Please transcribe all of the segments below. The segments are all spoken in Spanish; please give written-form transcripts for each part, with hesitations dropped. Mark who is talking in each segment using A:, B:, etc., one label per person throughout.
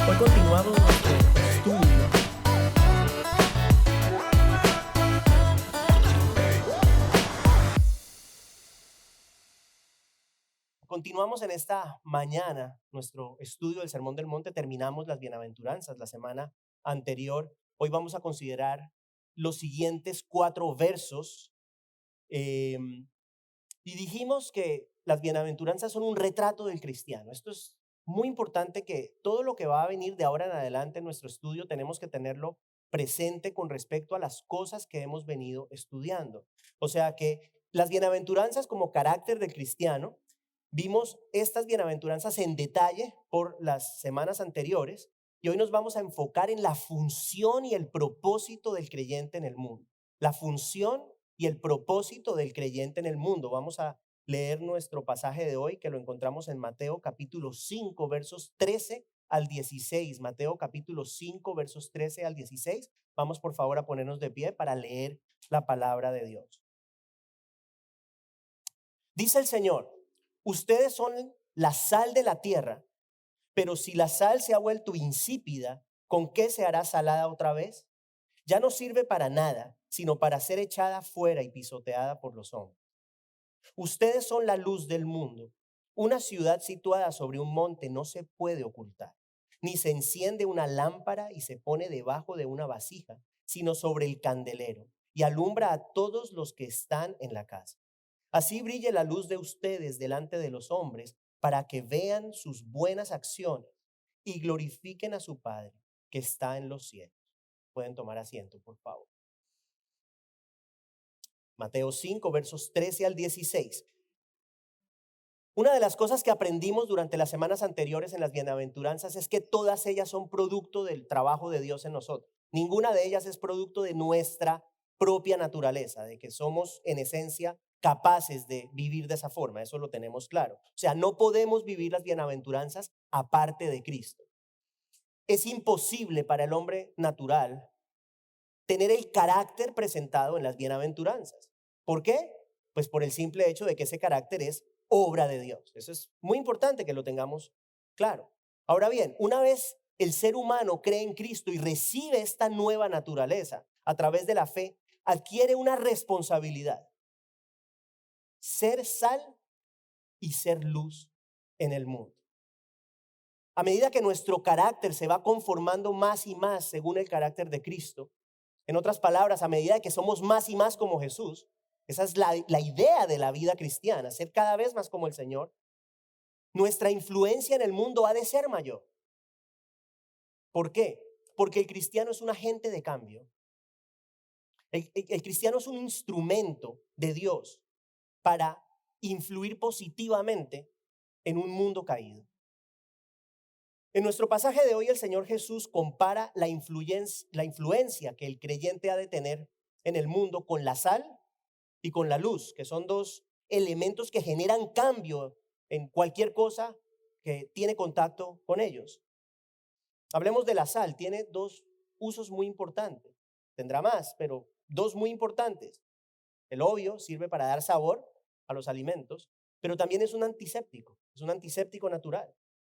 A: Hoy continuamos nuestro estudio Continuamos en esta mañana nuestro estudio del Sermón del Monte. Terminamos las bienaventuranzas la semana anterior. Hoy vamos a considerar los siguientes 4 versos. Y dijimos que las bienaventuranzas son un retrato del cristiano. Esto es muy importante, que todo lo que va a venir de ahora en adelante en nuestro estudio tenemos que tenerlo presente con respecto a las cosas que hemos venido estudiando. O sea que las bienaventuranzas como carácter del cristiano, vimos estas bienaventuranzas en detalle por las semanas anteriores y hoy nos vamos a enfocar en la función y el propósito del creyente en el mundo. La función y el propósito del creyente en el mundo. Vamos a leer nuestro pasaje de hoy, que lo encontramos en Mateo capítulo 5, versos 13 al 16. Mateo capítulo 5, versos 13 al 16. Vamos por favor a ponernos de pie para leer la palabra de Dios. Dice el Señor: ustedes son la sal de la tierra, pero si la sal se ha vuelto insípida, ¿con qué se hará salada otra vez? Ya no sirve para nada, sino para ser echada fuera y pisoteada por los hombres. Ustedes son la luz del mundo. Una ciudad situada sobre un monte no se puede ocultar, ni se enciende una lámpara y se pone debajo de una vasija, sino sobre el candelero, y alumbra a todos los que están en la casa. Así brille la luz de ustedes delante de los hombres, para que vean sus buenas acciones y glorifiquen a su Padre que está en los cielos. Pueden tomar asiento, por favor. Mateo 5, versos 13 al 16. Una de las cosas que aprendimos durante las semanas anteriores en las bienaventuranzas es que todas ellas son producto del trabajo de Dios en nosotros. Ninguna de ellas es producto de nuestra propia naturaleza, de que somos en esencia capaces de vivir de esa forma. Eso lo tenemos claro. O sea, no podemos vivir las bienaventuranzas aparte de Cristo. Es imposible para el hombre natural tener el carácter presentado en las bienaventuranzas. ¿Por qué? Pues por el simple hecho de que ese carácter es obra de Dios. Eso es muy importante que lo tengamos claro. Ahora bien, una vez el ser humano cree en Cristo y recibe esta nueva naturaleza a través de la fe, adquiere una responsabilidad: ser sal y ser luz en el mundo. A medida que nuestro carácter se va conformando más y más según el carácter de Cristo, en otras palabras, a medida que somos más y más como Jesús, esa es la idea de la vida cristiana, ser cada vez más como el Señor, nuestra influencia en el mundo ha de ser mayor. ¿Por qué? Porque el cristiano es un agente de cambio. El cristiano es un instrumento de Dios para influir positivamente en un mundo caído. En nuestro pasaje de hoy, el Señor Jesús compara la influencia que el creyente ha de tener en el mundo con la sal y con la luz, que son 2 elementos que generan cambio en cualquier cosa que tiene contacto con ellos. Hablemos de la sal. Tiene 2 usos muy importantes. Tendrá más, pero 2 muy importantes. El obvio, sirve para dar sabor a los alimentos, pero también es un antiséptico natural.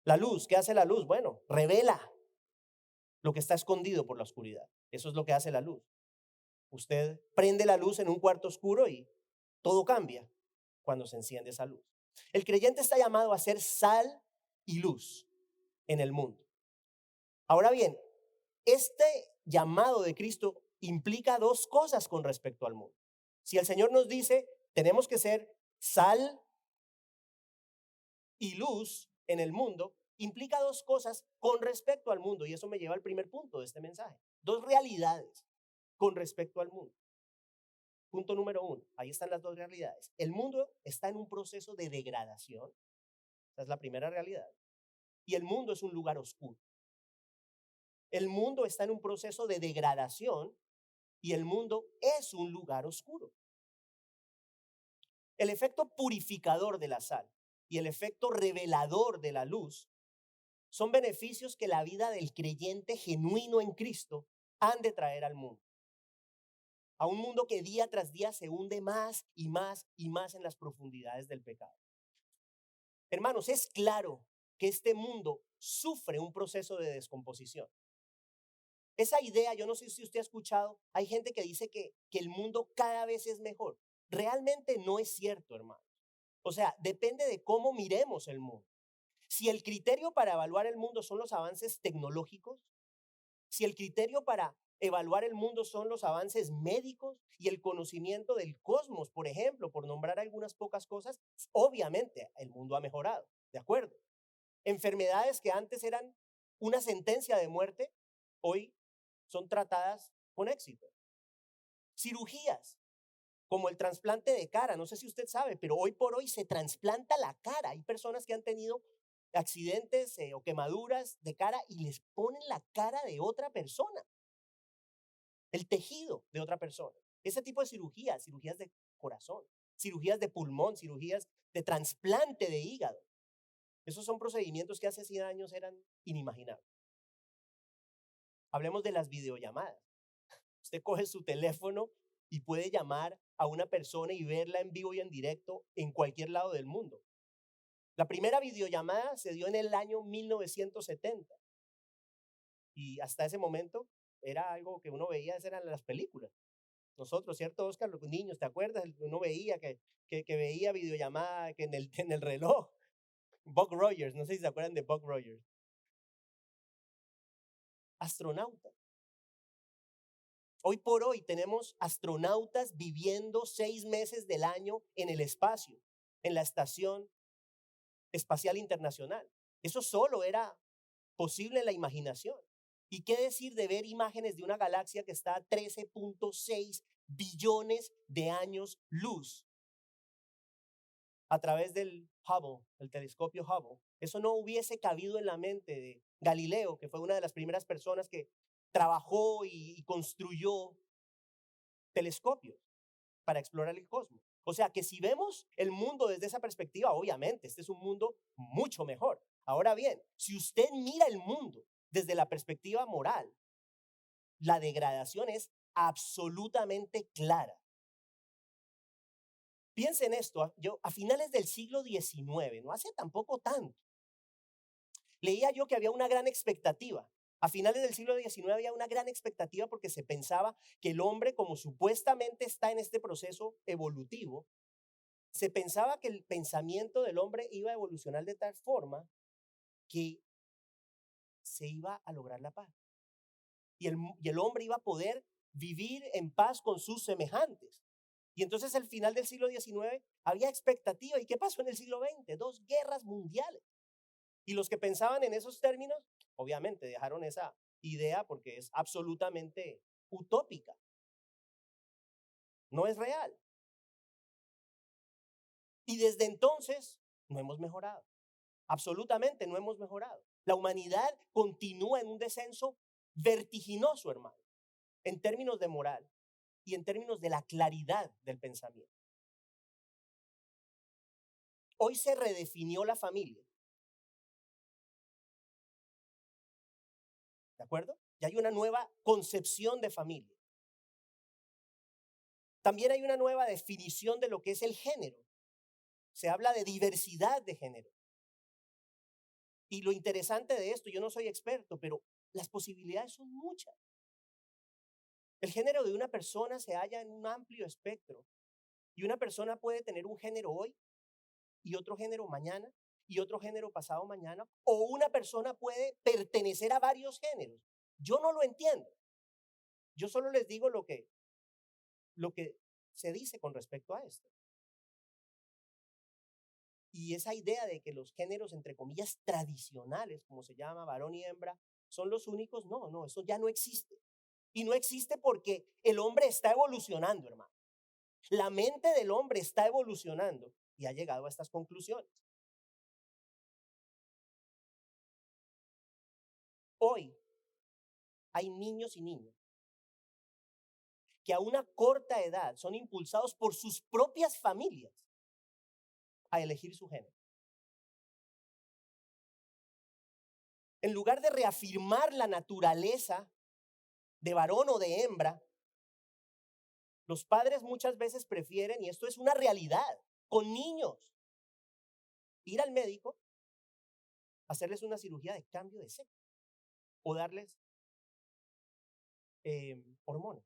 A: La luz, ¿qué hace la luz? Bueno, revela lo que está escondido por la oscuridad. Eso es lo que hace la luz. Usted prende la luz en un cuarto oscuro y todo cambia cuando se enciende esa luz. El creyente está llamado a ser sal y luz en el mundo. Ahora bien, este llamado de Cristo implica 2 cosas con respecto al mundo. Si el Señor nos dice, tenemos que ser sal y luz en el mundo, implica 2 cosas con respecto al mundo, y eso me lleva al primer punto de este mensaje. 2 realidades con respecto al mundo. Punto número 1, ahí están las 2 realidades. El mundo está en un proceso de degradación. Esa es la primera realidad. Y el mundo es un lugar oscuro. El mundo está en un proceso de degradación y el mundo es un lugar oscuro. El efecto purificador de la sal y el efecto revelador de la luz son beneficios que la vida del creyente genuino en Cristo han de traer al mundo. A un mundo que día tras día se hunde más y más y más en las profundidades del pecado. Hermanos, es claro que este mundo sufre un proceso de descomposición. Esa idea, yo no sé si usted ha escuchado, hay gente que dice que el mundo cada vez es mejor. Realmente no es cierto, hermano. O sea, depende de cómo miremos el mundo. Si el criterio para evaluar el mundo son los avances tecnológicos, si el criterio para evaluar el mundo son los avances médicos y el conocimiento del cosmos, por ejemplo, por nombrar algunas pocas cosas, obviamente el mundo ha mejorado, ¿de acuerdo? Enfermedades que antes eran una sentencia de muerte, hoy son tratadas con éxito. Cirugías, como el trasplante de cara, no sé si usted sabe, pero hoy por hoy se trasplanta la cara. Hay personas que han tenido accidentes o quemaduras de cara y les ponen la cara de otra persona, el tejido de otra persona. Ese tipo de cirugías, cirugías de corazón, cirugías de pulmón, cirugías de trasplante de hígado. Esos son procedimientos que hace 100 años eran inimaginables. Hablemos de las videollamadas. Usted coge su teléfono y puede llamar a una persona y verla en vivo y en directo en cualquier lado del mundo. La primera videollamada se dio en el año 1970 y hasta ese momento era algo que uno veía, esas eran las películas. Nosotros, ¿cierto, Oscar? Los niños, ¿te acuerdas? Uno veía que veía videollamada que en el reloj. Buck Rogers, no sé si se acuerdan de Buck Rogers. Astronauta. Hoy por hoy tenemos astronautas viviendo 6 meses del año en el espacio, en la Estación Espacial Internacional. Eso solo era posible en la imaginación. ¿Y qué decir de ver imágenes de una galaxia que está a 13.6 billones de años luz a través del Hubble, el telescopio Hubble? Eso no hubiese cabido en la mente de Galileo, que fue una de las primeras personas que trabajó y construyó telescopios para explorar el cosmos. O sea que si vemos el mundo desde esa perspectiva, obviamente, este es un mundo mucho mejor. Ahora bien, si usted mira el mundo desde la perspectiva moral, la degradación es absolutamente clara. Piensen en esto, yo a finales del siglo XIX, no hace tampoco tanto, leía yo que había una gran expectativa. A finales del siglo XIX había una gran expectativa porque se pensaba que el hombre, como supuestamente está en este proceso evolutivo, se pensaba que el pensamiento del hombre iba a evolucionar de tal forma que se iba a lograr la paz. Y el hombre iba a poder vivir en paz con sus semejantes. Y entonces al final del siglo XIX había expectativa. ¿Y qué pasó en el siglo XX? 2 guerras mundiales. Y los que pensaban en esos términos, obviamente dejaron esa idea porque es absolutamente utópica. No es real. Y desde entonces no hemos mejorado. Absolutamente no hemos mejorado. La humanidad continúa en un descenso vertiginoso, hermano, en términos de moral y en términos de la claridad del pensamiento. Hoy se redefinió la familia, ¿de acuerdo? Ya hay una nueva concepción de familia. También hay una nueva definición de lo que es el género. Se habla de diversidad de género. Y lo interesante de esto, yo no soy experto, pero las posibilidades son muchas. El género de una persona se halla en un amplio espectro. Y una persona puede tener un género hoy y otro género mañana y otro género pasado mañana. O una persona puede pertenecer a varios géneros. Yo no lo entiendo. Yo solo les digo lo que se dice con respecto a esto. Y esa idea de que los géneros, entre comillas, tradicionales, como se llama, varón y hembra, son los únicos, no, eso ya no existe. Y no existe porque el hombre está evolucionando, hermano. La mente del hombre está evolucionando y ha llegado a estas conclusiones. Hoy hay niños y niñas que a una corta edad son impulsados por sus propias familias a elegir su género. En lugar de reafirmar la naturaleza de varón o de hembra, los padres muchas veces prefieren, y esto es una realidad, con niños, ir al médico hacerles una cirugía de cambio de sexo o darles hormonas.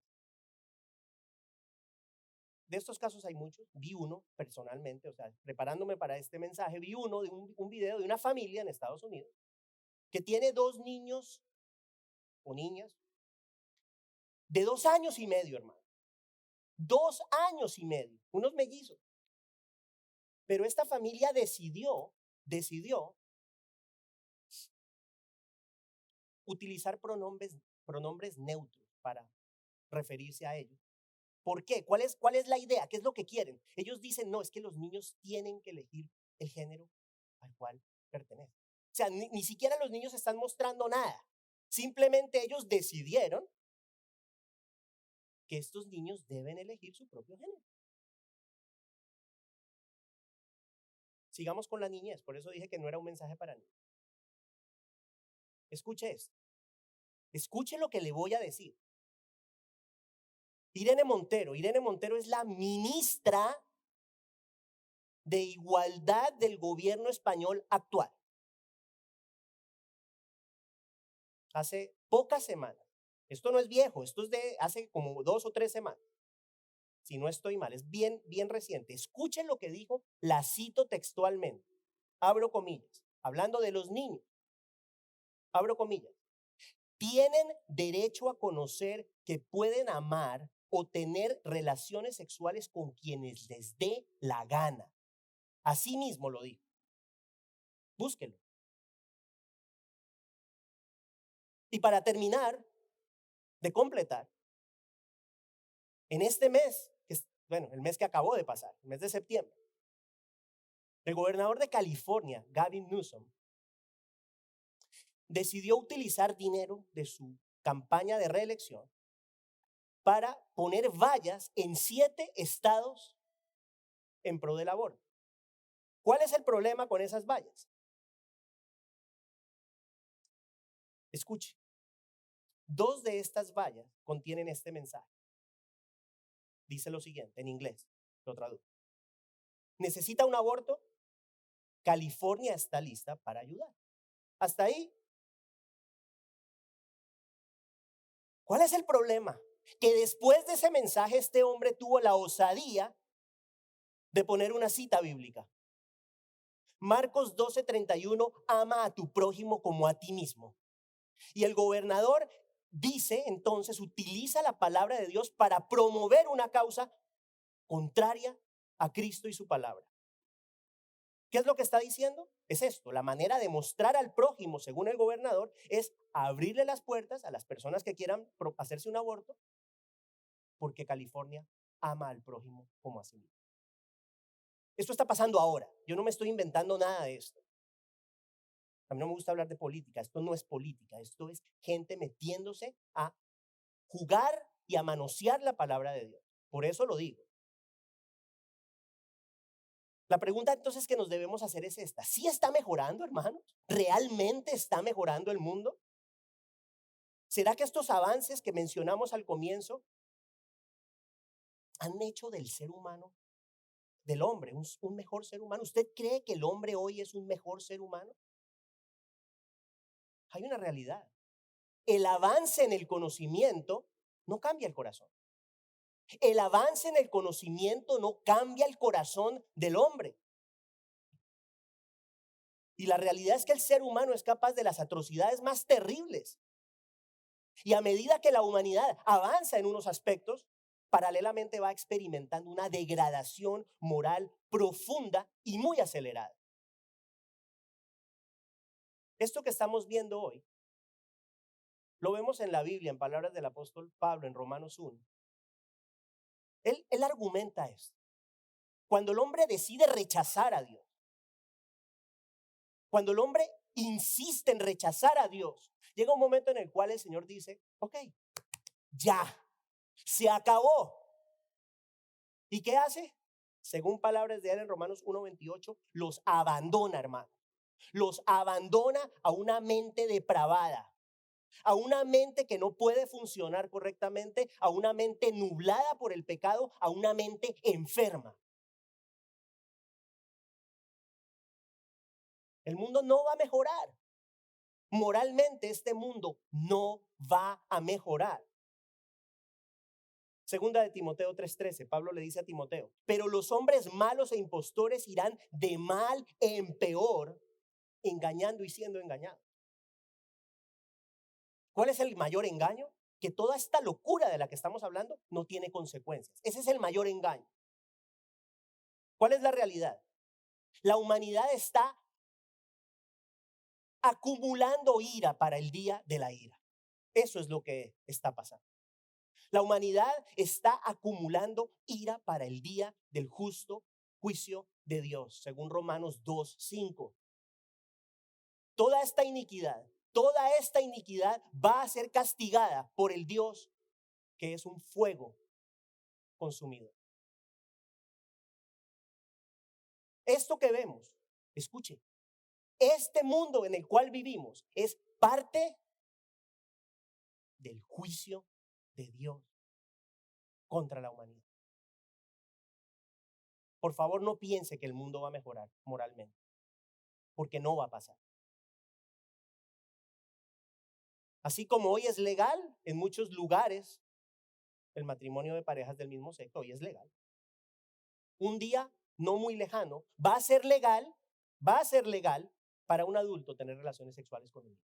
A: De estos casos hay muchos. Vi uno personalmente, o sea, preparándome para este mensaje, vi uno de un video de una familia en Estados Unidos que tiene 2 niños o niñas de 2 años y medio, hermano. 2 años y medio, unos mellizos. Pero esta familia decidió utilizar pronombres neutros para referirse a ellos. ¿Por qué? ¿Cuál es la idea? ¿Qué es lo que quieren? Ellos dicen, no, es que los niños tienen que elegir el género al cual pertenecen. O sea, ni siquiera los niños están mostrando nada. Simplemente ellos decidieron que estos niños deben elegir su propio género. Sigamos con la niñez, por eso dije que no era un mensaje para niños. Escuche esto. Escuche lo que le voy a decir. Irene Montero es la ministra de Igualdad del gobierno español actual. Hace pocas semanas, esto no es viejo, esto es de hace como 2 o 3 semanas, si no estoy mal, es bien reciente. Escuchen lo que dijo, la cito textualmente, abro comillas, hablando de los niños, abro comillas: tienen derecho a conocer que pueden amar o tener relaciones sexuales con quienes les dé la gana. Así mismo lo dijo. Búsquelo. Y para terminar de completar, en este mes, el mes que acabó de pasar, el mes de septiembre, el gobernador de California, Gavin Newsom, decidió utilizar dinero de su campaña de reelección para poner vallas en 7 estados en pro del aborto. ¿Cuál es el problema con esas vallas? Escuche, 2 de estas vallas contienen este mensaje. Dice lo siguiente en inglés, lo traduzco: ¿necesita un aborto? California está lista para ayudar. Hasta ahí. ¿Cuál es el problema? Que después de ese mensaje este hombre tuvo la osadía de poner una cita bíblica. Marcos 12:31, ama a tu prójimo como a ti mismo. Y el gobernador dice, entonces, utiliza la palabra de Dios para promover una causa contraria a Cristo y su palabra. ¿Qué es lo que está diciendo? Es esto: la manera de mostrar al prójimo, según el gobernador, es abrirle las puertas a las personas que quieran hacerse un aborto, porque California ama al prójimo como a sí mismo. Esto está pasando ahora. Yo no me estoy inventando nada de esto. A mí no me gusta hablar de política. Esto no es política. Esto es gente metiéndose a jugar y a manosear la palabra de Dios. Por eso lo digo. La pregunta entonces que nos debemos hacer es esta: ¿sí está mejorando, hermanos? ¿Realmente está mejorando el mundo? ¿Será que estos avances que mencionamos al comienzo han hecho del ser humano, del hombre, un mejor ser humano? ¿Usted cree que el hombre hoy es un mejor ser humano? Hay una realidad. El avance en el conocimiento no cambia el corazón. El avance en el conocimiento no cambia el corazón del hombre. Y la realidad es que el ser humano es capaz de las atrocidades más terribles. Y a medida que la humanidad avanza en unos aspectos, paralelamente va experimentando una degradación moral profunda y muy acelerada. Esto que estamos viendo hoy, lo vemos en la Biblia, en palabras del apóstol Pablo, en Romanos 1. Él argumenta esto. Cuando el hombre decide rechazar a Dios, cuando el hombre insiste en rechazar a Dios, llega un momento en el cual el Señor dice, ok, ya, se acabó. ¿Y qué hace? Según palabras de él en Romanos 1:28, los abandona, hermano. Los abandona a una mente depravada, a una mente que no puede funcionar correctamente, a una mente nublada por el pecado, a una mente enferma. El mundo no va a mejorar. Moralmente este mundo no va a mejorar. Segunda de Timoteo 3:13, Pablo le dice a Timoteo, pero los hombres malos e impostores irán de mal en peor, engañando y siendo engañados. ¿Cuál es el mayor engaño? Que toda esta locura de la que estamos hablando no tiene consecuencias. Ese es el mayor engaño. ¿Cuál es la realidad? La humanidad está acumulando ira para el día de la ira. Eso es lo que está pasando. La humanidad está acumulando ira para el día del justo juicio de Dios, según Romanos 2:5. Toda esta iniquidad va a ser castigada por el Dios que es un fuego consumido. Esto que vemos, escuche, este mundo en el cual vivimos es parte del juicio de Dios contra la humanidad. Por favor, no piense que el mundo va a mejorar moralmente, porque no va a pasar. Así como hoy es legal en muchos lugares el matrimonio de parejas del mismo sexo, hoy es legal. Un día no muy lejano va a ser legal para un adulto tener relaciones sexuales con un niño.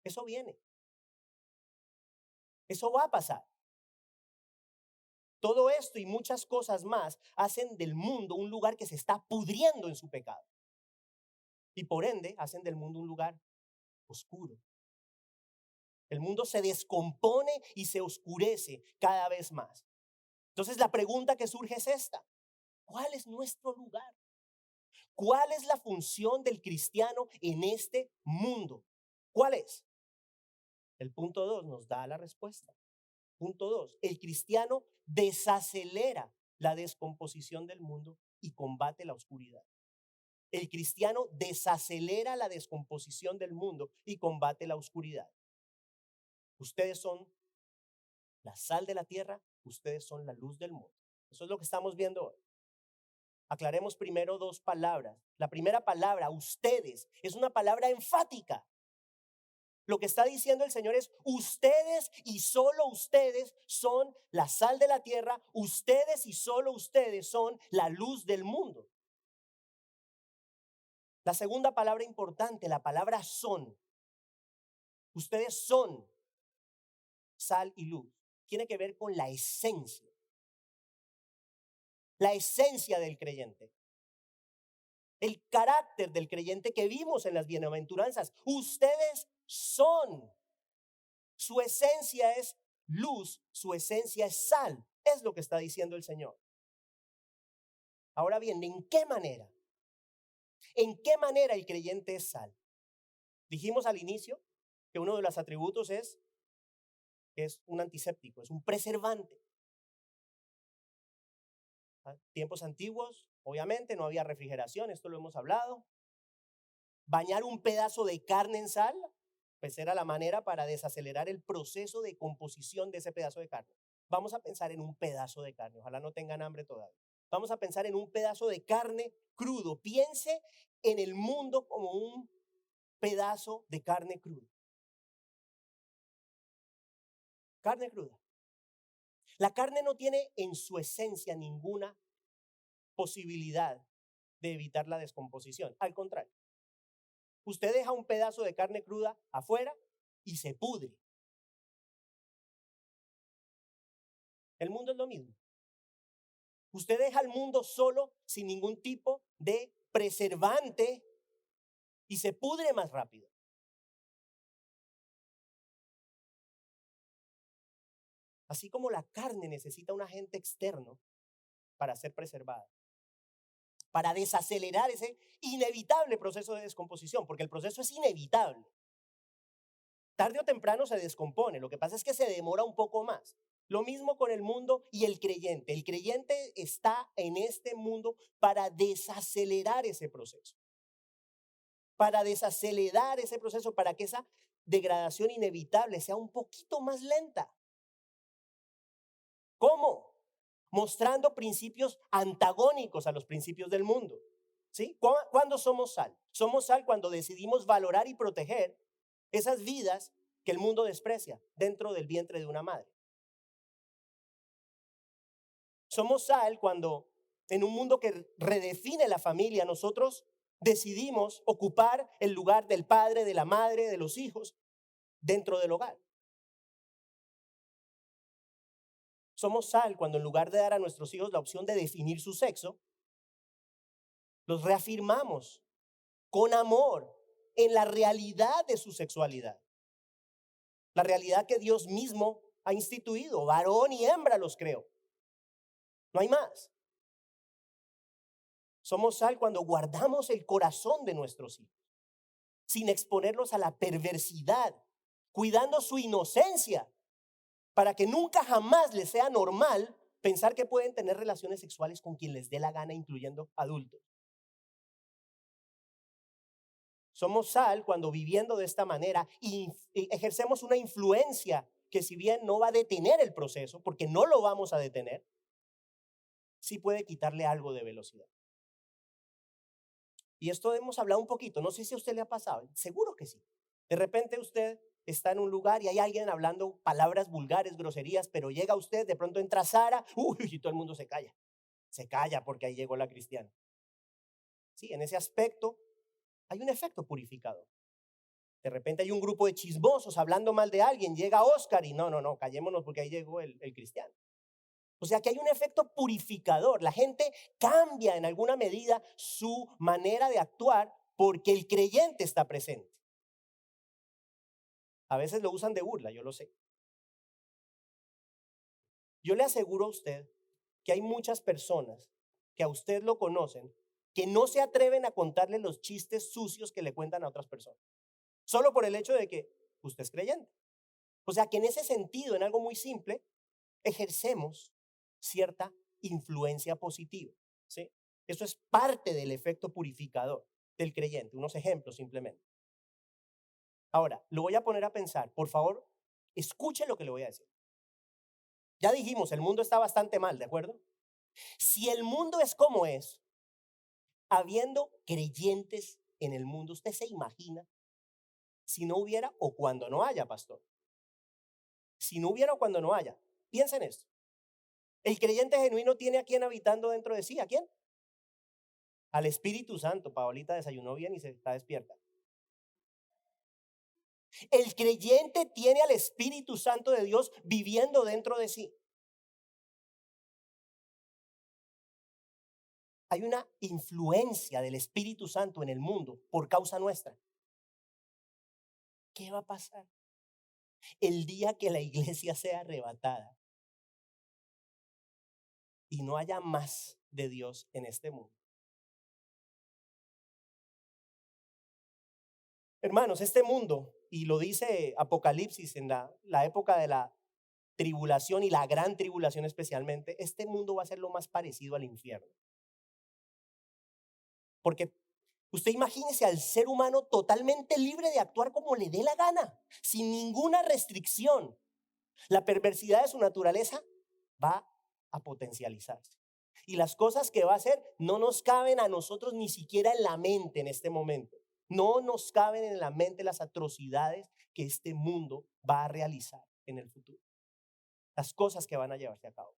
A: Eso viene. Eso va a pasar. Todo esto y muchas cosas más hacen del mundo un lugar que se está pudriendo en su pecado. Y por ende hacen del mundo un lugar oscuro. El mundo se descompone y se oscurece cada vez más. Entonces la pregunta que surge es esta: ¿cuál es nuestro lugar? ¿Cuál es la función del cristiano en este mundo? ¿Cuál es? El punto 2 nos da la respuesta. Punto 2, el cristiano desacelera la descomposición del mundo y combate la oscuridad. El cristiano desacelera la descomposición del mundo y combate la oscuridad. Ustedes son la sal de la tierra, ustedes son la luz del mundo. Eso es lo que estamos viendo hoy. Aclaremos primero dos palabras. La primera palabra, ustedes, es una palabra enfática. Lo que está diciendo el Señor es: ustedes y solo ustedes son la sal de la tierra, ustedes y solo ustedes son la luz del mundo. La segunda palabra importante, la palabra son. Ustedes son sal y luz. Tiene que ver con la esencia del creyente. El carácter del creyente que vimos en las bienaventuranzas. Ustedes son. Su esencia es luz, su esencia es sal. Es lo que está diciendo el Señor. Ahora bien, ¿en qué manera? ¿En qué manera el creyente es sal? Dijimos al inicio que uno de los atributos es un antiséptico, es un preservante. Tiempos antiguos, obviamente, no había refrigeración, esto lo hemos hablado. Bañar un pedazo de carne en sal, pues era la manera para desacelerar el proceso de composición de ese pedazo de carne. Vamos a pensar en un pedazo de carne, ojalá no tengan hambre todavía. Vamos a pensar en un pedazo de carne crudo. Piense en el mundo como un pedazo de carne cruda. Carne cruda. La carne no tiene en su esencia ninguna posibilidad de evitar la descomposición. Al contrario, usted deja un pedazo de carne cruda afuera y se pudre. El mundo es lo mismo. Usted deja al mundo solo, sin ningún tipo de preservante, y se pudre más rápido. Así como la carne necesita un agente externo para ser preservada, para desacelerar ese inevitable proceso de descomposición, porque el proceso es inevitable. Tarde o temprano se descompone, lo que pasa es que se demora un poco más. Lo mismo con el mundo y el creyente. El creyente está en este mundo para desacelerar ese proceso. Para desacelerar ese proceso, para que esa degradación inevitable sea un poquito más lenta. ¿Cómo? Mostrando principios antagónicos a los principios del mundo. ¿Sí? ¿Cuándo somos sal? Somos sal cuando decidimos valorar y proteger esas vidas que el mundo desprecia dentro del vientre de una madre. Somos sal cuando en un mundo que redefine la familia, nosotros decidimos ocupar el lugar del padre, de la madre, de los hijos dentro del hogar. Somos sal cuando en lugar de dar a nuestros hijos la opción de definir su sexo, los reafirmamos con amor en la realidad de su sexualidad. La realidad que Dios mismo ha instituido, varón y hembra los creó. No hay más. Somos sal cuando guardamos el corazón de nuestros hijos, sin exponerlos a la perversidad, cuidando su inocencia, para que nunca jamás les sea normal pensar que pueden tener relaciones sexuales con quien les dé la gana, incluyendo adultos. Somos sal cuando viviendo de esta manera ejercemos una influencia que, si bien no va a detener el proceso, porque no lo vamos a detener, sí puede quitarle algo de velocidad. Y esto hemos hablado un poquito, no sé si a usted le ha pasado, seguro que sí. De repente usted está en un lugar y hay alguien hablando palabras vulgares, groserías, pero llega usted, de pronto entra Sara, y todo el mundo se calla. Se calla porque ahí llegó la cristiana. Sí, en ese aspecto hay un efecto purificador. De repente hay un grupo de chismosos hablando mal de alguien, llega Oscar y no, callémonos porque ahí llegó el cristiano. O sea que hay un efecto purificador. La gente cambia en alguna medida su manera de actuar porque el creyente está presente. A veces lo usan de burla, yo lo sé. Yo le aseguro a usted que hay muchas personas que a usted lo conocen que no se atreven a contarle los chistes sucios que le cuentan a otras personas. Solo por el hecho de que usted es creyente. O sea que en ese sentido, en algo muy simple, ejercemos cierta influencia positiva, ¿sí? Eso es parte del efecto purificador del creyente. Unos ejemplos simplemente. Ahora, lo voy a poner a pensar. Por favor, escuche lo que le voy a decir. Ya dijimos, el mundo está bastante mal, ¿de acuerdo? Si el mundo es como es, habiendo creyentes en el mundo, ¿usted se imagina si no hubiera o cuando no haya, pastor? Si no hubiera o cuando no haya. Piensa en esto. El creyente genuino tiene a quién habitando dentro de sí. ¿A quién? Al Espíritu Santo. Paolita desayunó bien y se está despierta. El creyente tiene al Espíritu Santo de Dios viviendo dentro de sí. Hay una influencia del Espíritu Santo en el mundo por causa nuestra. ¿Qué va a pasar el día que la iglesia sea arrebatada y no haya más de Dios en este mundo? Hermanos, este mundo, y lo dice Apocalipsis en la época de la tribulación y la gran tribulación especialmente, este mundo va a ser lo más parecido al infierno. Porque usted imagínese al ser humano totalmente libre de actuar como le dé la gana, sin ninguna restricción. La perversidad de su naturaleza va a potencializarse. Y las cosas que va a hacer no nos caben a nosotros ni siquiera en la mente en este momento. No nos caben en la mente las atrocidades que este mundo va a realizar en el futuro. Las cosas que van a llevarse a cabo.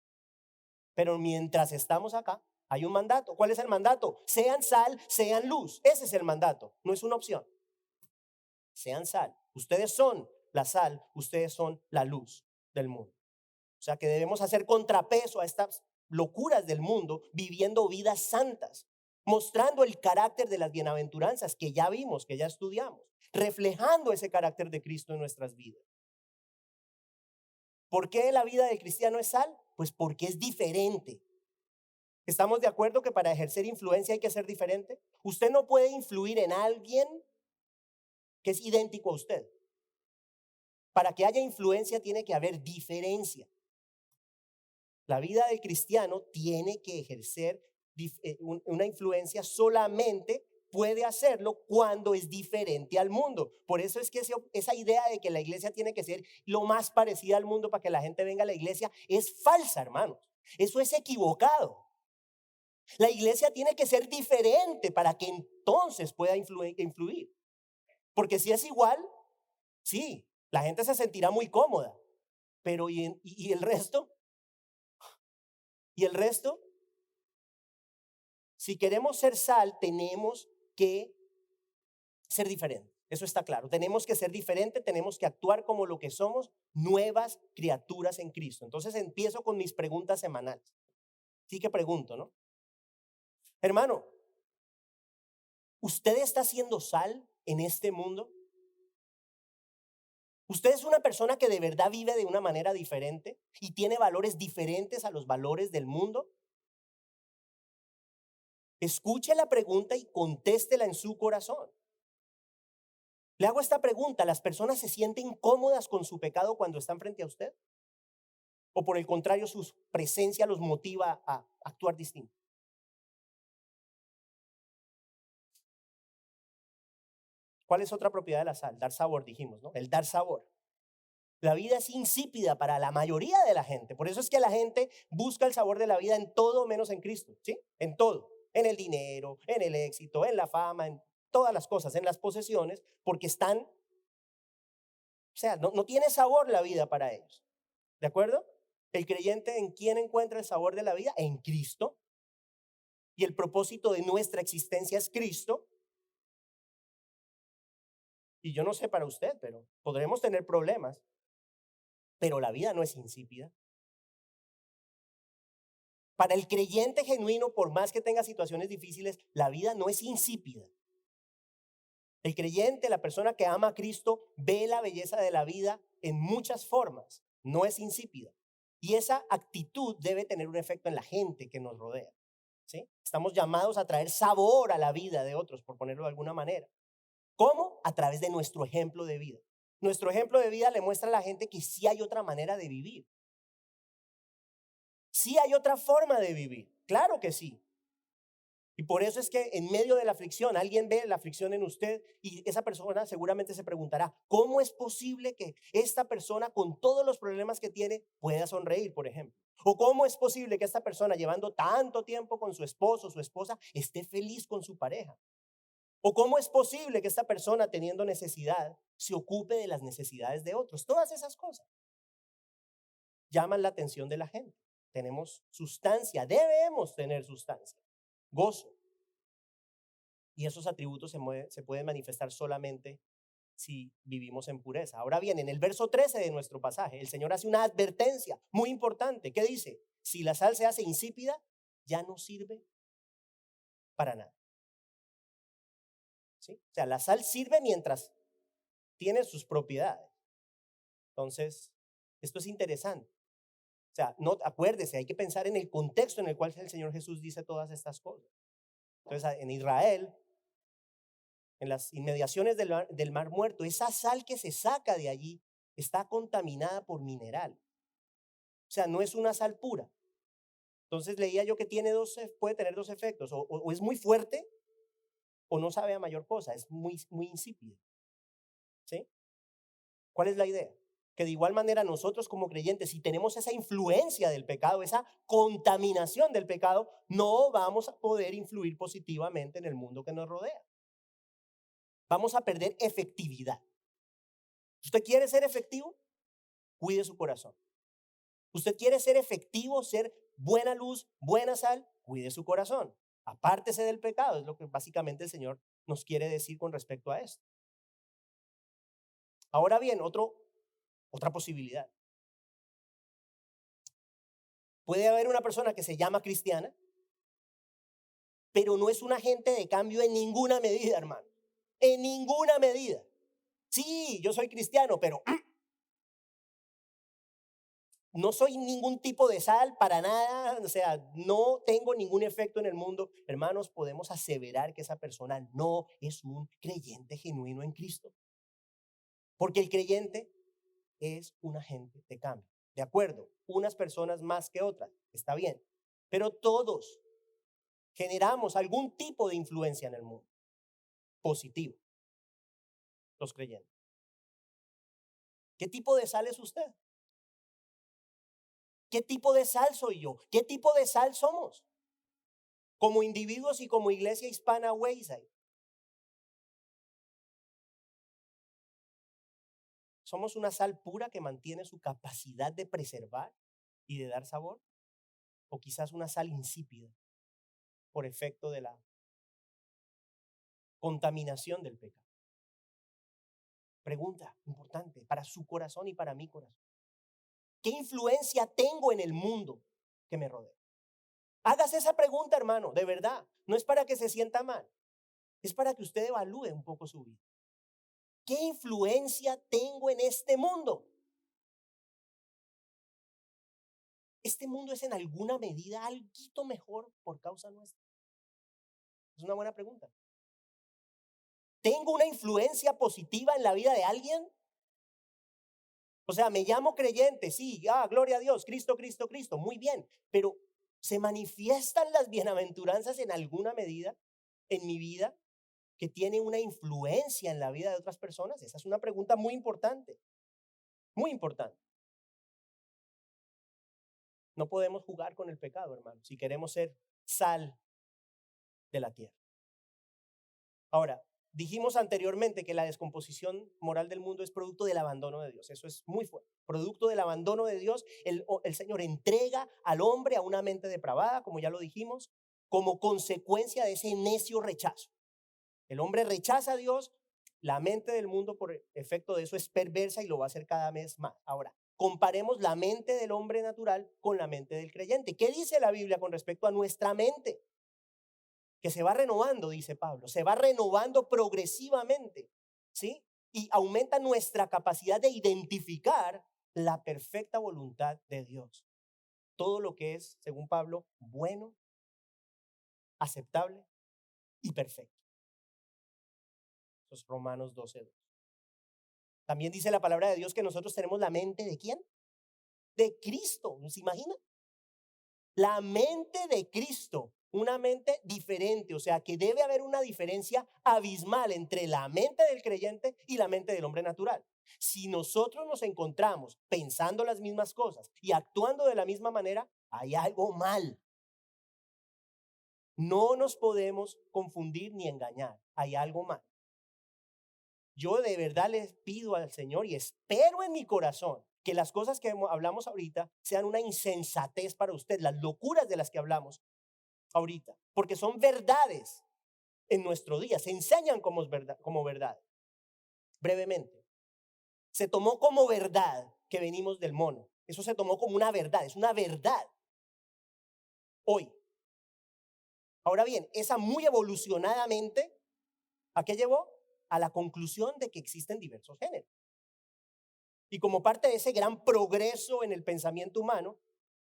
A: Pero mientras estamos acá, hay un mandato. ¿Cuál es el mandato? Sean sal, sean luz. Ese es el mandato, no es una opción. Sean sal. Ustedes son la sal, ustedes son la luz del mundo. O sea que debemos hacer contrapeso a estas locuras del mundo, viviendo vidas santas, mostrando el carácter de las bienaventuranzas que ya vimos, que ya estudiamos, reflejando ese carácter de Cristo en nuestras vidas. ¿Por qué la vida del cristiano es sal? Pues porque es diferente. ¿Estamos de acuerdo que para ejercer influencia hay que ser diferente? Usted no puede influir en alguien que es idéntico a usted. Para que haya influencia tiene que haber diferencia. La vida del cristiano tiene que ejercer una influencia, solamente puede hacerlo cuando es diferente al mundo. Por eso es que esa idea de que la iglesia tiene que ser lo más parecida al mundo para que la gente venga a la iglesia es falsa, hermanos. Eso es equivocado. La iglesia tiene que ser diferente para que entonces pueda influir. Porque si es igual, sí, la gente se sentirá muy cómoda. Pero ¿y el resto? ¿Y el resto? Si queremos ser sal, tenemos que ser diferentes. Eso está claro. Tenemos que ser diferentes, tenemos que actuar como lo que somos, nuevas criaturas en Cristo. Entonces empiezo con mis preguntas semanales. Sí que pregunto, ¿no? Hermano, ¿usted está haciendo sal en este mundo? ¿Usted es una persona que de verdad vive de una manera diferente y tiene valores diferentes a los valores del mundo? Escuche la pregunta y contéstela en su corazón. Le hago esta pregunta: ¿las personas se sienten cómodas con su pecado cuando están frente a usted? ¿O por el contrario, su presencia los motiva a actuar distinto? ¿Cuál es otra propiedad de la sal? Dar sabor, dijimos, ¿no? El dar sabor. La vida es insípida para la mayoría de la gente. Por eso es que la gente busca el sabor de la vida en todo menos en Cristo, ¿sí? En todo. En el dinero, en el éxito, en la fama, en todas las cosas, en las posesiones, porque están, o sea, no tiene sabor la vida para ellos. ¿De acuerdo? El creyente, ¿en quién encuentra el sabor de la vida? En Cristo. Y el propósito de nuestra existencia es Cristo. Y yo no sé para usted, pero podremos tener problemas, pero la vida no es insípida. Para el creyente genuino, por más que tenga situaciones difíciles, la vida no es insípida. El creyente, la persona que ama a Cristo, ve la belleza de la vida en muchas formas. No es insípida. Y esa actitud debe tener un efecto en la gente que nos rodea. ¿Sí? Estamos llamados a traer sabor a la vida de otros, por ponerlo de alguna manera. ¿Cómo? A través de nuestro ejemplo de vida. Nuestro ejemplo de vida le muestra a la gente que sí hay otra manera de vivir. Sí hay otra forma de vivir. Claro que sí. Y por eso es que en medio de la aflicción, alguien ve la aflicción en usted y esa persona seguramente se preguntará: ¿cómo es posible que esta persona con todos los problemas que tiene pueda sonreír, por ejemplo? ¿O cómo es posible que esta persona, llevando tanto tiempo con su esposo o su esposa, esté feliz con su pareja? ¿O cómo es posible que esta persona, teniendo necesidad, se ocupe de las necesidades de otros? Todas esas cosas llaman la atención de la gente. Tenemos sustancia, debemos tener sustancia, gozo. Y esos atributos se pueden manifestar solamente si vivimos en pureza. Ahora bien, en el verso 13 de nuestro pasaje, el Señor hace una advertencia muy importante. ¿Qué dice? Si la sal se hace insípida, ya no sirve para nada. ¿Sí? O sea, la sal sirve mientras tiene sus propiedades. Entonces, esto es interesante. O sea, no, acuérdese, hay que pensar en el contexto en el cual el Señor Jesús dice todas estas cosas. Entonces, en Israel, en las inmediaciones del mar Muerto, esa sal que se saca de allí está contaminada por mineral. O sea, no es una sal pura. Entonces leía yo que puede tener dos efectos: o es muy fuerte o no sabe a mayor cosa, es muy insípida. ¿Sí? ¿Cuál es la idea? Que de igual manera nosotros como creyentes, si tenemos esa influencia del pecado, esa contaminación del pecado, no vamos a poder influir positivamente en el mundo que nos rodea. Vamos a perder efectividad. ¿Usted quiere ser efectivo? Cuide su corazón. ¿Usted quiere ser efectivo, ser buena luz, buena sal? Cuide su corazón. Apártese del pecado, es lo que básicamente el Señor nos quiere decir con respecto a esto. Ahora bien, otra posibilidad. Puede haber una persona que se llama cristiana, pero no es un agente de cambio en ninguna medida, hermano. En ninguna medida. Sí, yo soy cristiano, pero no soy ningún tipo de sal para nada, o sea, no tengo ningún efecto en el mundo. Hermanos, podemos aseverar que esa persona no es un creyente genuino en Cristo. Porque el creyente es un agente de cambio. De acuerdo, unas personas más que otras, está bien. Pero todos generamos algún tipo de influencia en el mundo, positivo, los creyentes. ¿Qué tipo de sal es usted? ¿Qué tipo de sal soy yo? ¿Qué tipo de sal somos? como individuos y como iglesia hispana Wayside. ¿Somos una sal pura que mantiene su capacidad de preservar y de dar sabor? ¿O quizás una sal insípida por efecto de la contaminación del pecado? Pregunta importante para su corazón y para mi corazón. ¿Qué influencia tengo en el mundo que me rodea? Hágase esa pregunta, hermano, de verdad. No es para que se sienta mal. Es para que usted evalúe un poco su vida. ¿Qué influencia tengo en este mundo? ¿Este mundo es en alguna medida algo mejor por causa nuestra? Es una buena pregunta. ¿Tengo una influencia positiva en la vida de alguien? O sea, me llamo creyente, sí, gloria a Dios, Cristo, Cristo, Cristo, muy bien, pero ¿se manifiestan las bienaventuranzas en alguna medida en mi vida que tiene una influencia en la vida de otras personas? Esa es una pregunta muy importante, muy importante. No podemos jugar con el pecado, hermano, si queremos ser sal de la tierra. Ahora, dijimos anteriormente que la descomposición moral del mundo es producto del abandono de Dios. Eso es muy fuerte. Producto del abandono de Dios, el Señor entrega al hombre a una mente depravada, como ya lo dijimos, como consecuencia de ese necio rechazo. El hombre rechaza a Dios, la mente del mundo por efecto de eso es perversa y lo va a hacer cada vez más. Ahora, comparemos la mente del hombre natural con la mente del creyente. ¿Qué dice la Biblia con respecto a nuestra mente? Que se va renovando, dice Pablo, se va renovando progresivamente, ¿sí? Y aumenta nuestra capacidad de identificar la perfecta voluntad de Dios. Todo lo que es, según Pablo, bueno, aceptable y perfecto. Eso es Romanos 12:2. También dice la palabra de Dios que nosotros tenemos la mente ¿de quién? De Cristo, ¿se imagina? La mente de Cristo, una mente diferente, o sea que debe haber una diferencia abismal entre la mente del creyente y la mente del hombre natural. Si nosotros nos encontramos pensando las mismas cosas y actuando de la misma manera, hay algo mal. No nos podemos confundir ni engañar, hay algo mal. Yo de verdad les pido al Señor y espero en mi corazón que las cosas que hablamos ahorita sean una insensatez para usted, las locuras de las que hablamos ahorita, porque son verdades en nuestro día, se enseñan como verdad, como verdad. Brevemente, se tomó como verdad que venimos del mono. Eso se tomó como una verdad, es una verdad hoy. Ahora bien, esa muy evolucionadamente, ¿a qué llevó? A la conclusión de que existen diversos géneros. Y como parte de ese gran progreso en el pensamiento humano,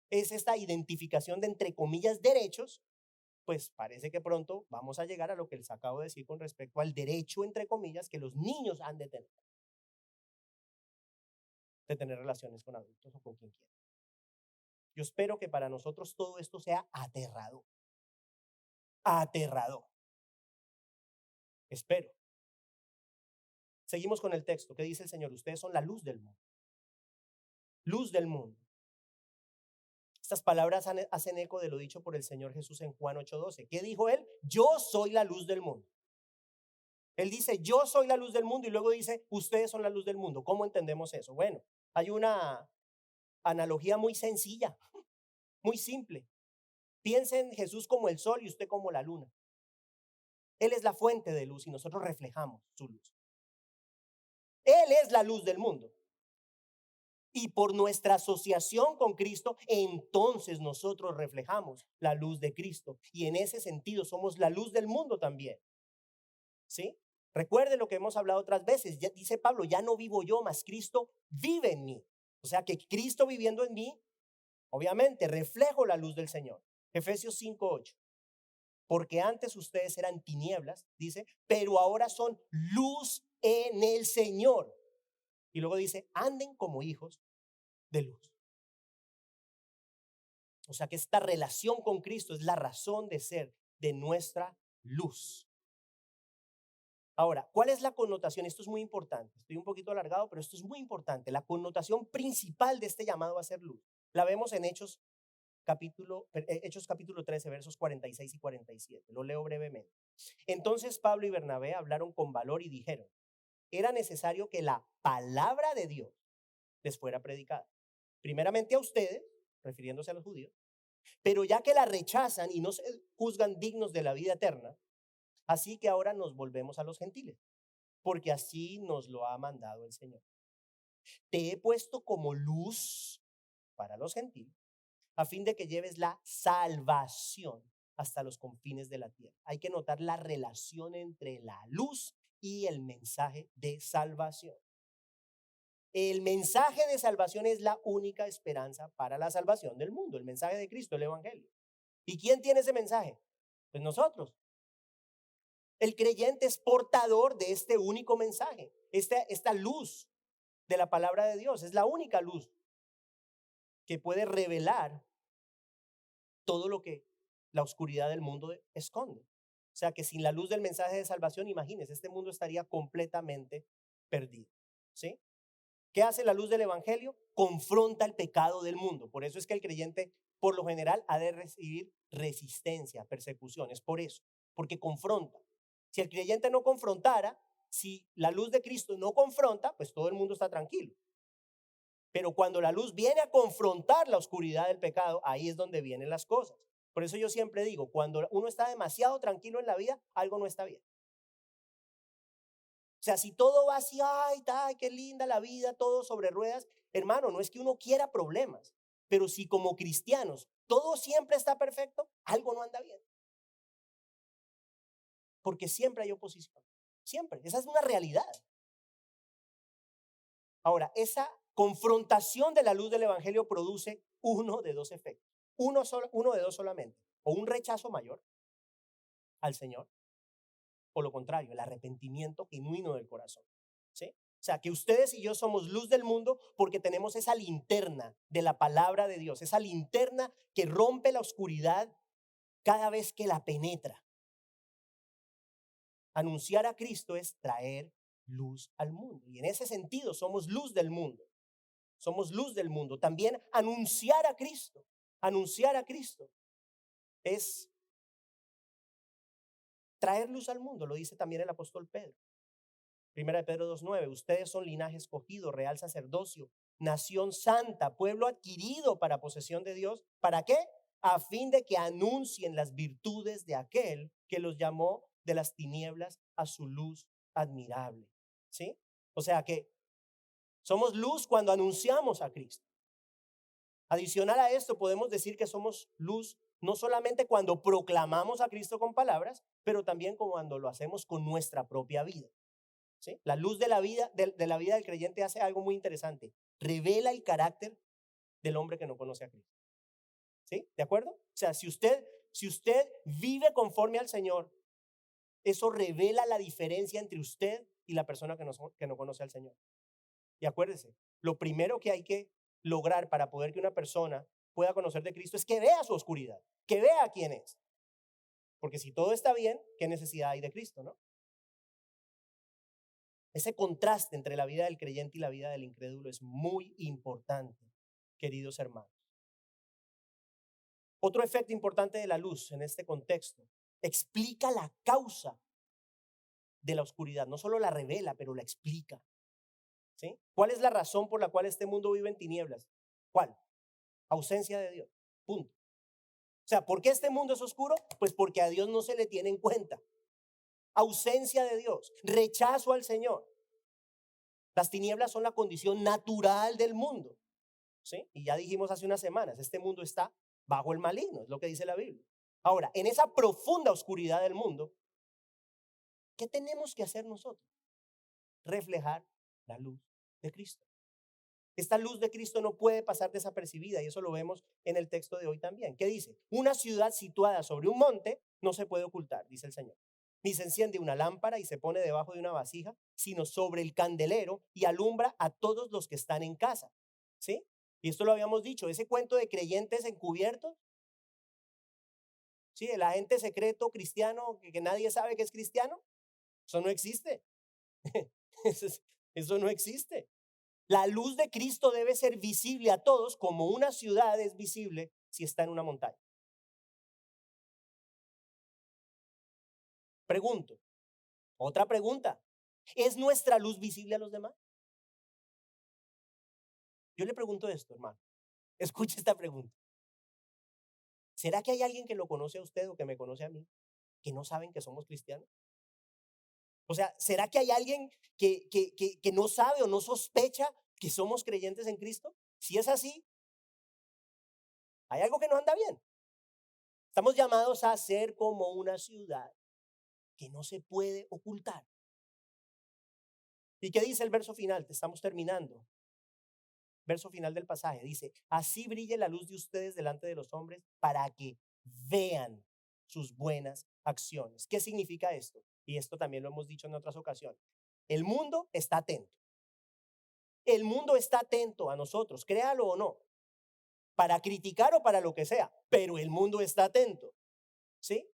A: es esta identificación de, entre comillas, derechos, pues parece que pronto vamos a llegar a lo que les acabo de decir con respecto al derecho, entre comillas, que los niños han de tener relaciones con adultos o con quien quiera. Yo espero que para nosotros todo esto sea aterrador. Aterrador. Espero. Seguimos con el texto. ¿Qué dice el Señor? Ustedes son la luz del mundo. Luz del mundo. Estas palabras hacen eco de lo dicho por el Señor Jesús en Juan 8:12. ¿Qué dijo él? Yo soy la luz del mundo. Él dice, yo soy la luz del mundo y luego dice, ustedes son la luz del mundo. ¿Cómo entendemos eso? Bueno, hay una analogía muy sencilla, muy simple. Piensen en Jesús como el sol y usted como la luna. Él es la fuente de luz y nosotros reflejamos su luz. Él es la luz del mundo. Y por nuestra asociación con Cristo, entonces nosotros reflejamos la luz de Cristo. Y en ese sentido somos la luz del mundo también. ¿Sí? Recuerde lo que hemos hablado otras veces. Ya dice Pablo, ya no vivo yo, mas Cristo vive en mí. O sea que Cristo viviendo en mí, obviamente reflejo la luz del Señor. Efesios 5:8. Porque antes ustedes eran tinieblas, dice, pero ahora son luz en el Señor. Y luego dice, anden como hijos de luz. O sea que esta relación con Cristo es la razón de ser de nuestra luz. Ahora, ¿cuál es la connotación? Esto es muy importante. Estoy un poquito alargado, pero esto es muy importante. La connotación principal de este llamado a ser luz la vemos en Hechos Hechos capítulo 13, versos 46 y 47. Lo leo brevemente. Entonces Pablo y Bernabé hablaron con valor y dijeron, era necesario que la palabra de Dios les fuera predicada. Primeramente a ustedes, refiriéndose a los judíos, pero ya que la rechazan y no se juzgan dignos de la vida eterna, así que ahora nos volvemos a los gentiles, porque así nos lo ha mandado el Señor. Te he puesto como luz para los gentiles, a fin de que lleves la salvación hasta los confines de la tierra. Hay que notar la relación entre la luz y el mensaje de salvación. El mensaje de salvación es la única esperanza para la salvación del mundo, el mensaje de Cristo, el Evangelio. ¿Y quién tiene ese mensaje? Pues nosotros. El creyente es portador de este único mensaje, esta luz de la palabra de Dios. Es la única luz que puede revelar todo lo que la oscuridad del mundo esconde. O sea que sin la luz del mensaje de salvación, imagínense, este mundo estaría completamente perdido. ¿Sí? ¿Qué hace la luz del evangelio? Confronta el pecado del mundo. Por eso es que el creyente, por lo general, ha de recibir resistencia, persecuciones. Por eso, porque confronta. Si el creyente no confrontara, si la luz de Cristo no confronta, pues todo el mundo está tranquilo. Pero cuando la luz viene a confrontar la oscuridad del pecado, ahí es donde vienen las cosas. Por eso yo siempre digo, cuando uno está demasiado tranquilo en la vida, algo no está bien. O sea, si todo va así, ay, qué linda la vida, todo sobre ruedas, hermano, no es que uno quiera problemas, pero si como cristianos todo siempre está perfecto, algo no anda bien. Porque siempre hay oposición, siempre, esa es una realidad. Ahora, esa confrontación de la luz del evangelio produce uno de dos efectos, uno de dos solamente, o un rechazo mayor al Señor, o lo contrario, el arrepentimiento genuino del corazón. ¿Sí? O sea, que ustedes y yo somos luz del mundo porque tenemos esa linterna de la palabra de Dios, esa linterna que rompe la oscuridad cada vez que la penetra. Anunciar a Cristo es traer luz al mundo. Y en ese sentido somos luz del mundo. Somos luz del mundo. También anunciar a Cristo es traer luz al mundo, lo dice también el apóstol Pedro. Primera de Pedro 2:9, ustedes son linaje escogido, real sacerdocio, nación santa, pueblo adquirido para posesión de Dios. ¿Para qué? A fin de que anuncien las virtudes de aquel que los llamó de las tinieblas a su luz admirable. ¿Sí? O sea que somos luz cuando anunciamos a Cristo. Adicional a esto, podemos decir que somos luz no solamente cuando proclamamos a Cristo con palabras, pero también cuando lo hacemos con nuestra propia vida. ¿Sí? La luz de la vida, de la vida del creyente hace algo muy interesante. Revela el carácter del hombre que no conoce a Cristo. ¿Sí? ¿De acuerdo? O sea, si usted vive conforme al Señor, eso revela la diferencia entre usted y la persona que no conoce al Señor. Y acuérdese, lo primero que hay que lograr para poder que una persona pueda conocer de Cristo es que vea su oscuridad, que vea quién es. Porque si todo está bien, ¿qué necesidad hay de Cristo, no? Ese contraste entre la vida del creyente y la vida del incrédulo es muy importante, queridos hermanos. Otro efecto importante de la luz en este contexto explica la causa de la oscuridad. No solo la revela, pero la explica. ¿Sí? ¿Cuál es la razón por la cual este mundo vive en tinieblas? ¿Cuál? Ausencia de Dios. Punto. O sea, ¿por qué este mundo es oscuro? Pues porque a Dios no se le tiene en cuenta. Ausencia de Dios, rechazo al Señor. Las tinieblas son la condición natural del mundo. ¿Sí? Y ya dijimos hace unas semanas, este mundo está bajo el maligno, es lo que dice la Biblia. Ahora, en esa profunda oscuridad del mundo, ¿qué tenemos que hacer nosotros? Reflejar la luz de Cristo. Esta luz de Cristo no puede pasar desapercibida y eso lo vemos en el texto de hoy también. ¿Qué dice? Una ciudad situada sobre un monte no se puede ocultar, dice el Señor. Ni se enciende una lámpara y se pone debajo de una vasija, sino sobre el candelero y alumbra a todos los que están en casa. ¿Sí? Y esto lo habíamos dicho, ese cuento de creyentes encubiertos, ¿sí? El agente secreto cristiano que nadie sabe que es cristiano, eso no existe. Eso no existe. La luz de Cristo debe ser visible a todos como una ciudad es visible si está en una montaña? Pregunto, otra pregunta. ¿Es nuestra luz visible a los demás? Yo le pregunto esto, hermano. Escuche esta pregunta. ¿Será que hay alguien que lo conoce a usted o que me conoce a mí que no saben que somos cristianos? O sea, ¿será que hay alguien que no sabe o no sospecha que somos creyentes en Cristo? Si es así, hay algo que no anda bien. Estamos llamados a ser como una ciudad que no se puede ocultar. ¿Y qué dice el verso final? Te estamos terminando. Verso final del pasaje dice: así brille la luz de ustedes delante de los hombres para que vean sus buenas acciones. ¿Qué significa esto? Y esto también lo hemos dicho en otras ocasiones. El mundo está atento. El mundo está atento a nosotros, créalo o no, para criticar o para lo que sea, pero el mundo está atento, ¿sí?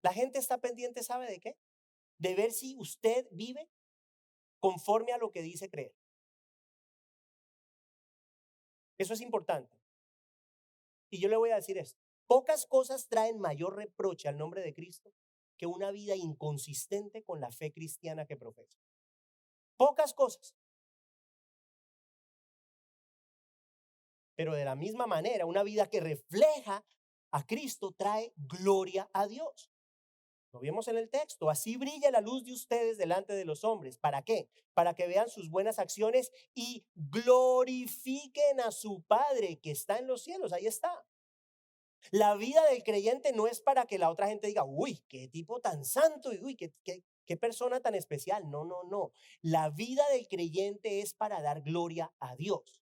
A: La gente está pendiente, ¿sabe de qué? De ver si usted vive conforme a lo que dice creer. Eso es importante. Y yo le voy a decir esto: pocas cosas traen mayor reproche al nombre de Cristo que una vida inconsistente con la fe cristiana que profesa. Pocas cosas. Pero de la misma manera, una vida que refleja a Cristo trae gloria a Dios. Lo vimos en el texto. Así brilla la luz de ustedes delante de los hombres. ¿Para qué? Para que vean sus buenas acciones y glorifiquen a su Padre que está en los cielos. Ahí está. La vida del creyente no es para que la otra gente diga: uy, qué tipo tan santo, y uy, qué persona tan especial. No, no, no. La vida del creyente es para dar gloria a Dios.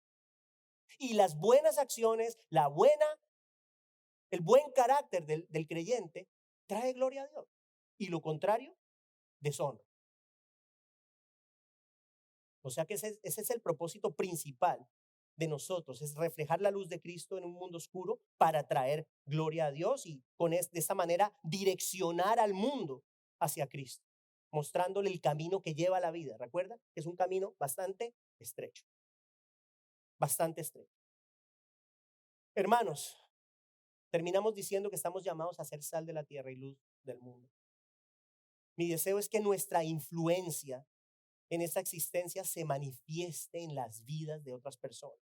A: Y las buenas acciones, el buen carácter del creyente trae gloria a Dios. Y lo contrario, deshonra. O sea que ese es el propósito principal de nosotros, es reflejar la luz de Cristo en un mundo oscuro para traer gloria a Dios y de esta manera direccionar al mundo hacia Cristo, mostrándole el camino que lleva a la vida. Recuerda que es un camino bastante estrecho, bastante estrecho. Hermanos, terminamos diciendo que estamos llamados a ser sal de la tierra y luz del mundo. Mi deseo es que nuestra influencia en esta existencia se manifieste en las vidas de otras personas.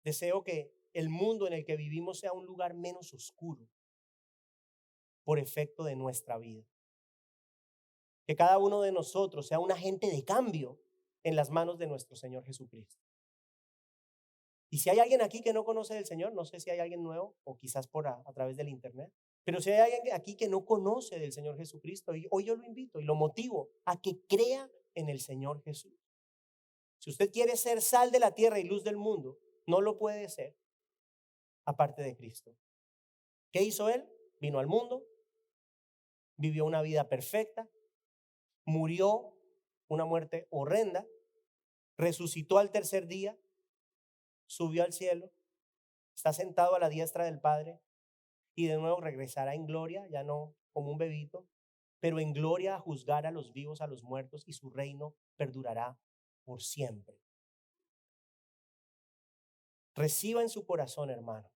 A: Deseo que el mundo en el que vivimos sea un lugar menos oscuro por efecto de nuestra vida. Que cada uno de nosotros sea un agente de cambio en las manos de nuestro Señor Jesucristo. Y si hay alguien aquí que no conoce del Señor, no sé si hay alguien nuevo o quizás a través del internet, pero si hay alguien aquí que no conoce del Señor Jesucristo, hoy yo lo invito y lo motivo a que crea en el Señor Jesús. Si usted quiere ser sal de la tierra y luz del mundo, no lo puede ser aparte de Cristo. ¿Qué hizo Él? Vino al mundo, vivió una vida perfecta, murió una muerte horrenda, resucitó al tercer día, subió al cielo, está sentado a la diestra del Padre y de nuevo regresará en gloria, ya no como un bebito, pero en gloria a juzgar a los vivos, a los muertos, y su reino perdurará por siempre. Reciba en su corazón, hermano.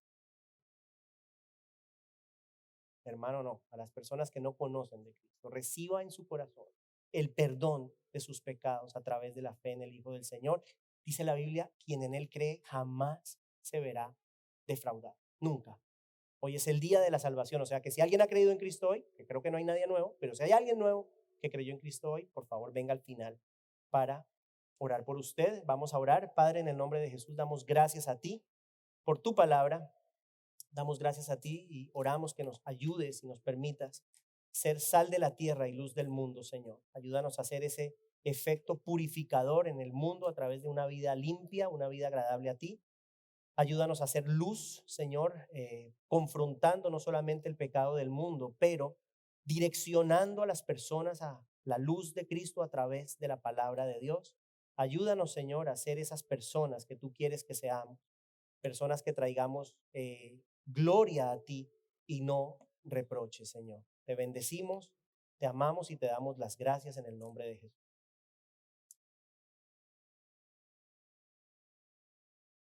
A: Hermano, no, a las personas que no conocen de Cristo, reciba en su corazón el perdón de sus pecados a través de la fe en el Hijo del Señor. Dice la Biblia: quien en Él cree jamás se verá defraudado, nunca. Hoy es el día de la salvación, o sea que si alguien ha creído en Cristo hoy, que creo que no hay nadie nuevo, pero si hay alguien nuevo que creyó en Cristo hoy, por favor venga al final para orar por usted. Vamos a orar. Padre, en el nombre de Jesús, damos gracias a ti por tu palabra. Damos gracias a ti y oramos que nos ayudes y nos permitas ser sal de la tierra y luz del mundo, Señor. Ayúdanos a hacer ese efecto purificador en el mundo a través de una vida limpia, una vida agradable a ti. Ayúdanos a hacer luz, Señor, confrontando no solamente el pecado del mundo, pero direccionando a las personas a la luz de Cristo a través de la palabra de Dios. Ayúdanos, Señor, a ser esas personas que tú quieres que seamos, personas que traigamos gloria a ti y no reproches, Señor. Te bendecimos, te amamos y te damos las gracias en el nombre de Jesús.